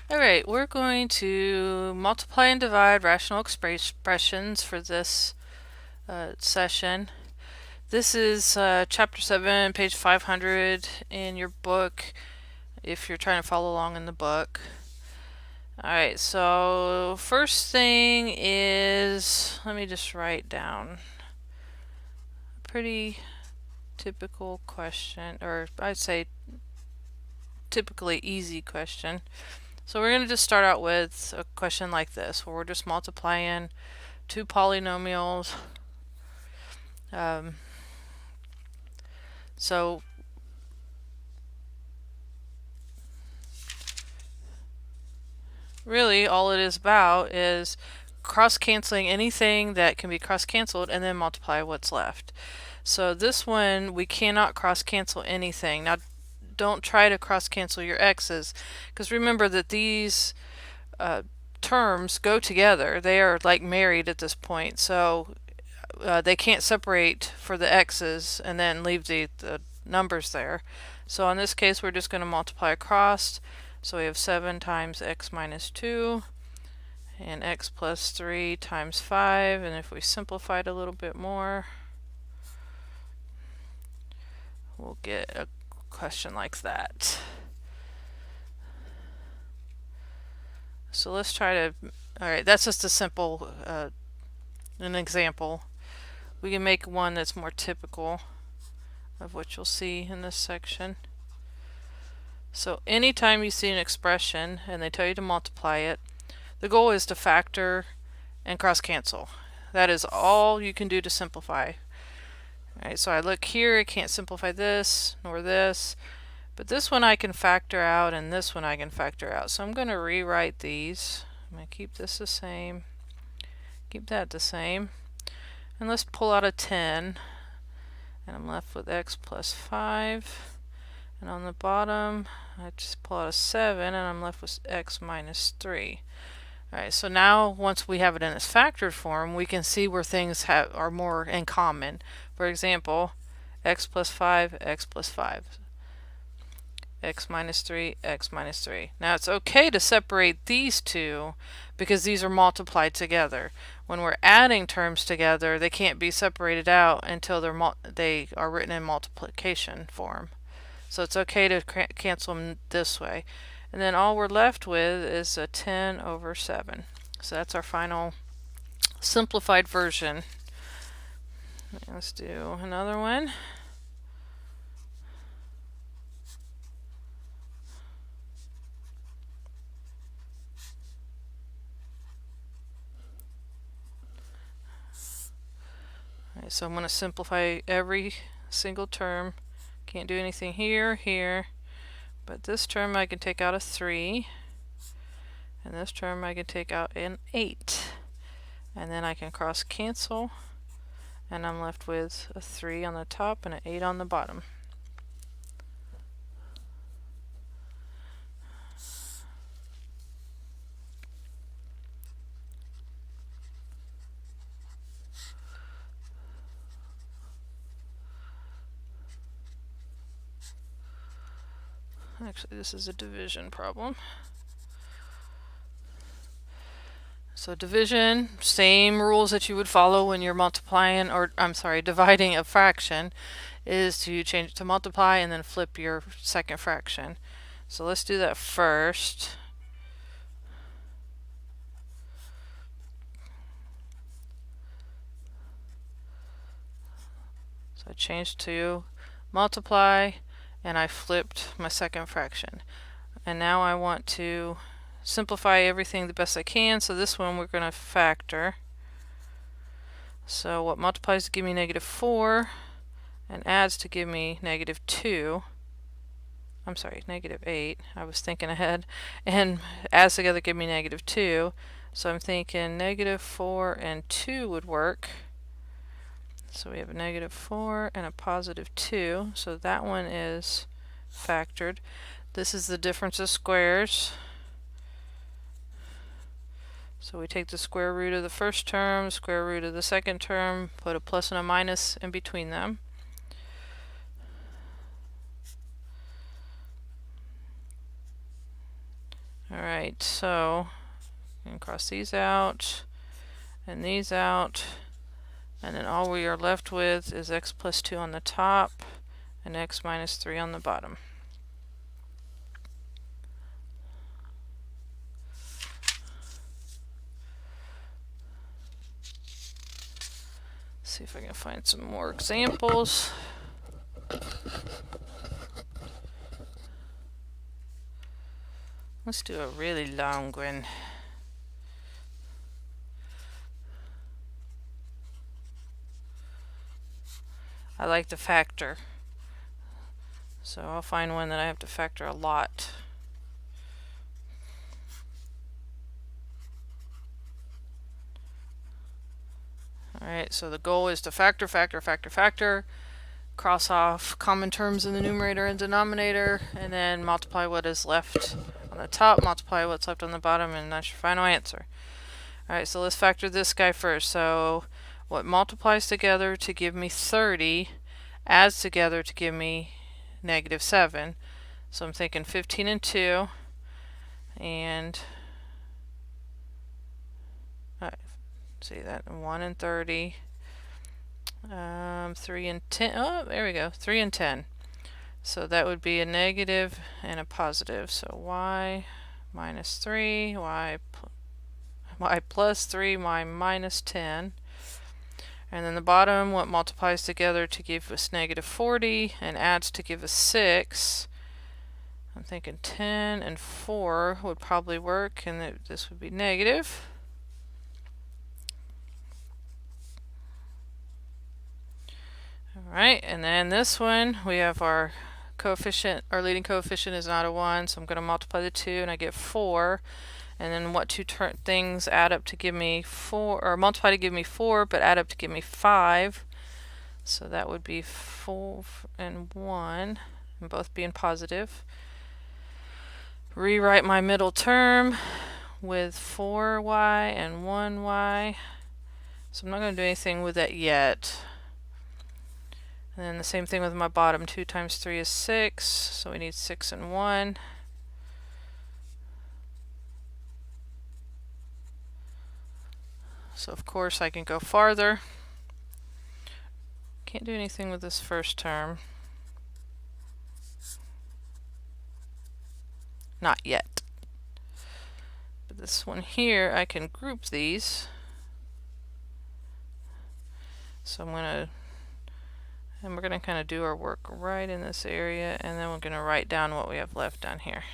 Alright, we're going to multiply and divide rational expressions for this session. This is chapter 7, page 500 in your book, if you're trying to follow along in the book. Alright, so first thing is, let me just write down a pretty typical question, or I'd say typically easy question. So we're going to just start out with a question like this, where we're just multiplying two polynomials. Um, so really all it is about is cross-canceling anything that can be cross-canceled and then multiply what's left. So this one, we cannot cross-cancel anything. Now don't try to cross-cancel your x's, because remember that these terms go together. They are like married at this point. So they can't separate for the x's and then leave the numbers there. So in this case, we're just going to multiply across. So we have 7 times x minus 2 and x plus 3 times 5. And if we simplify it a little bit more, we'll get a question like that. So let's try to, alright, that's just a simple, an example. We can make one that's more typical of what you'll see in this section. So anytime you see an expression and they tell you to multiply it, the goal is to factor and cross cancel. That is all you can do to simplify. Alright, so I look here, I can't simplify this nor this, but this one I can factor out and this one I can factor out. So I'm going to rewrite these. I'm going to keep this the same, keep that the same, and let's pull out a 10, and I'm left with x plus 5. And on the bottom, I just pull out a 7, and I'm left with x minus 3. Alright, so now once we have it in its factored form, we can see where things are more in common. For example, x plus 5, x plus 5. X minus 3, x minus 3. Now it's okay to separate these two because these are multiplied together. When we're adding terms together, they can't be separated out until they are written in multiplication form. So it's okay to cancel them this way. And then all we're left with is a 10 over 7. So that's our final simplified version. Let's do another one. Alright, so I'm going to simplify every single term. Can't do anything here, here. But this term I can take out a 3. And this term I can take out an 8. And then I can cross cancel. And I'm left with a 3 on the top and an 8 on the bottom. Actually, this is a division problem. So division, same rules that you would follow when you're multiplying, or I'm sorry, dividing a fraction, is to change it to multiply and then flip your second fraction. So let's do that first. So I changed to multiply and I flipped my second fraction. And now I want to simplify everything the best I can. So this one we're going to factor. So what multiplies to give me negative 4 and adds to give me negative 2. I'm sorry, negative 8. I was thinking ahead. And adds together give me negative 2. So I'm thinking negative 4 and 2 would work. So we have a negative 4 and a positive 2. So that one is factored. This is the difference of squares. So we take the square root of the first term, square root of the second term, put a plus and a minus in between them. Alright, so I'm going to cross these out and these out, and then all we are left with is x plus 2 on the top and x minus 3 on the bottom. See if I can find some more examples. Let's do a really long one. I like to factor, so I'll find one that I have to factor a lot. Alright, so the goal is to factor, cross off common terms in the numerator and denominator, and then multiply what is left on the top, multiply what's left on the bottom, and that's your final answer. Alright, so let's factor this guy first. So what multiplies together to give me 30 adds together to give me negative 7. So I'm thinking 15 and 2, and see that 1 and 30, 3 and 10. Oh, there we go, 3 and 10. So that would be a negative and a positive. So y minus 3, y plus 3, y minus 10. And then the bottom, what multiplies together to give us negative 40 and adds to give us 6. I'm thinking 10 and 4 would probably work, and this would be negative. Alright, and then this one, we have our coefficient, our leading coefficient is not a 1, so I'm going to multiply the 2 and I get 4. And then what two things add up to give me 4, or multiply to give me 4, but add up to give me 5. So that would be 4 and 1, and both being positive. Rewrite my middle term with 4y and 1y. So I'm not going to do anything with that yet. And then the same thing with my bottom. 2 times 3 is 6, so we need 6 and 1. So of course I can go farther. Can't do anything with this first term. Not yet. But this one here, I can group these. So we're going to kind of do our work right in this area, and then we're going to write down what we have left down here.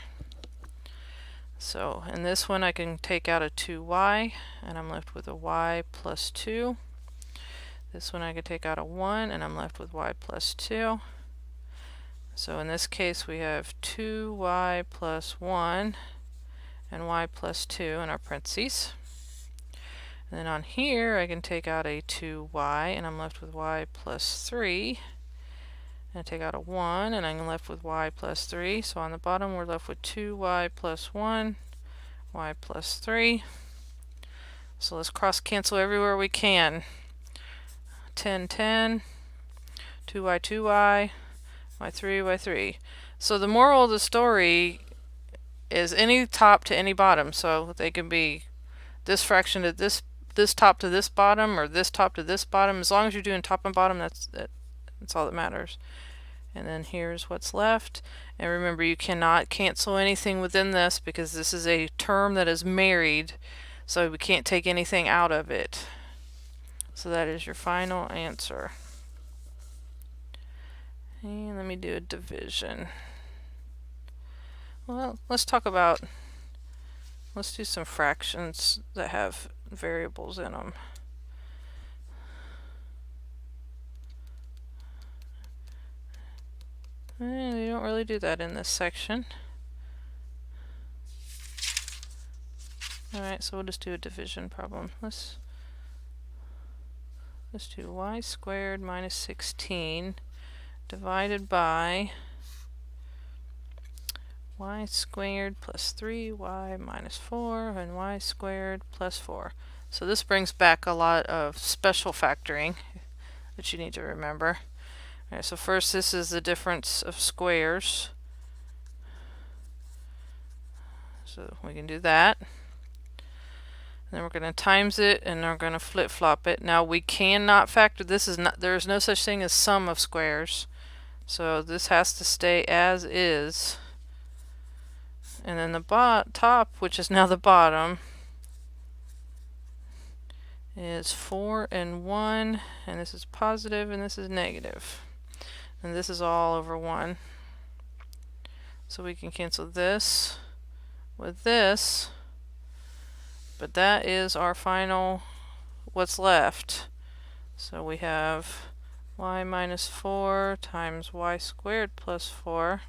So in this one I can take out a 2y, and I'm left with a y plus 2. This one I could take out a 1, and I'm left with y plus 2. So in this case we have 2y plus 1 and y plus 2 in our parentheses. And then on here I can take out a 2y, and I'm left with y plus 3. And I take out a 1, and I'm left with y plus 3. So on the bottom we're left with 2y plus 1, y plus 3. So let's cross cancel everywhere we can. 10, 10, 2y, 2y, y3, y3. So the moral of the story is any top to any bottom. So they can be this fraction to this top to this bottom, or this top to this bottom. As long as you're doing top and bottom, that's all that matters. And then here's what's left. And remember, you cannot cancel anything within this because this is a term that is married, so we can't take anything out of it. So that is your final answer. And let me do a division. Well, let's do some fractions that have variables in them. You don't really do that in this section. Alright, so we'll just do a division problem. Let's do y squared minus 16 divided by y squared plus 3y minus 4 and y squared plus 4. So this brings back a lot of special factoring that you need to remember. Alright, so first this is the difference of squares. So we can do that. Then we're going to times it, and we're going to flip-flop it. Now we cannot factor, this is not, there is no such thing as sum of squares. So this has to stay as is. And then the top, which is now the bottom, is 4 and 1, and this is positive and this is negative. And this is all over 1. So we can cancel this with this. But that is our final, what's left. So we have y minus 4 times y squared plus 4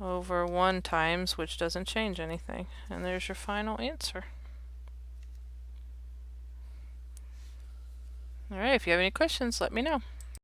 over 1 times, which doesn't change anything. And there's your final answer. Alright, if you have any questions, let me know.